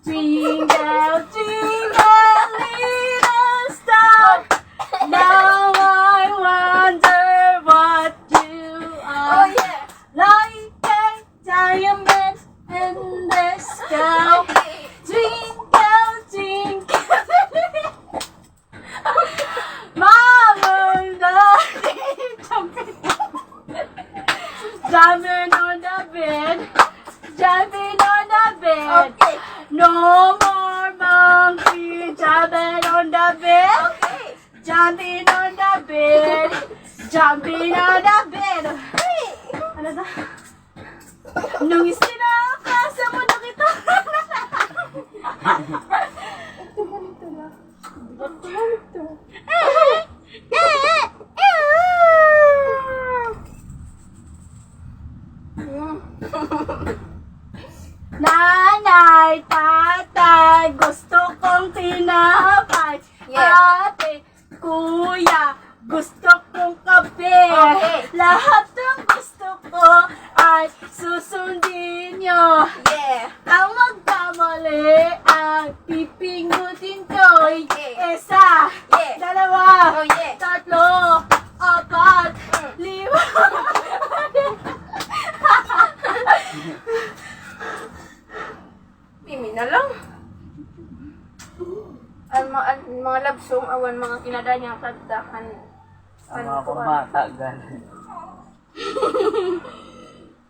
Twinkle, twinkle, little star. Now I wonder what you are. Oh yeah. Like a diamond in the sky. Okay. Twinkle, twinkle. Mama, jumping on the bed. Jumping on the bed. Okay. No more monkey jumping on the bed. Okay. Jumping on the bed. Jumping on the bed. Ano na? Nung isina ka sa mundo kita. Ito na. Ito. Nanay, tatay, gusto kong tinapay. Yeah. Ate, kuya, gusto kong kape. Okay. Lahat ng gusto ko ay susundin nyo. Yeah. Ang magkamali ang pipindutin ko. Okay. Isa, Yeah. dalawa, Oh yeah. tatlo, apat, lima. Mimi na lang. Ang mga labsong awan mga kinada niya kagdakan. Ang mga pambata, gano'n.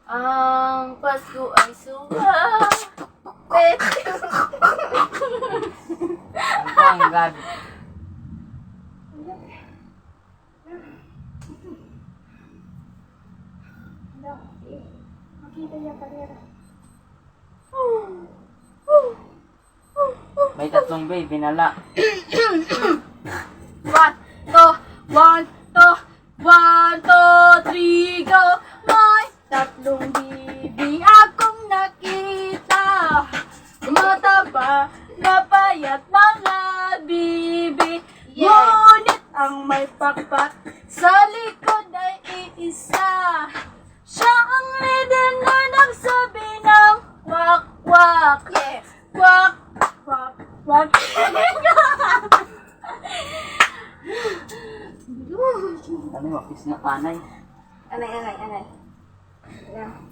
Ang Pasko ay sumapit. Ang panggad. Makita niya karera. May tatlong baby nala. One, two, three, go! May tatlong bibi akong nakita. Mataba, napayat mga bibi. Yeah. Ngunit ang may pakpak sa likod ay iisa. Siya ang leader na nagsabi ng wak-wak. Yeah. Wak, wak, wak. Ano, mapis na panay. Anay. Yeah.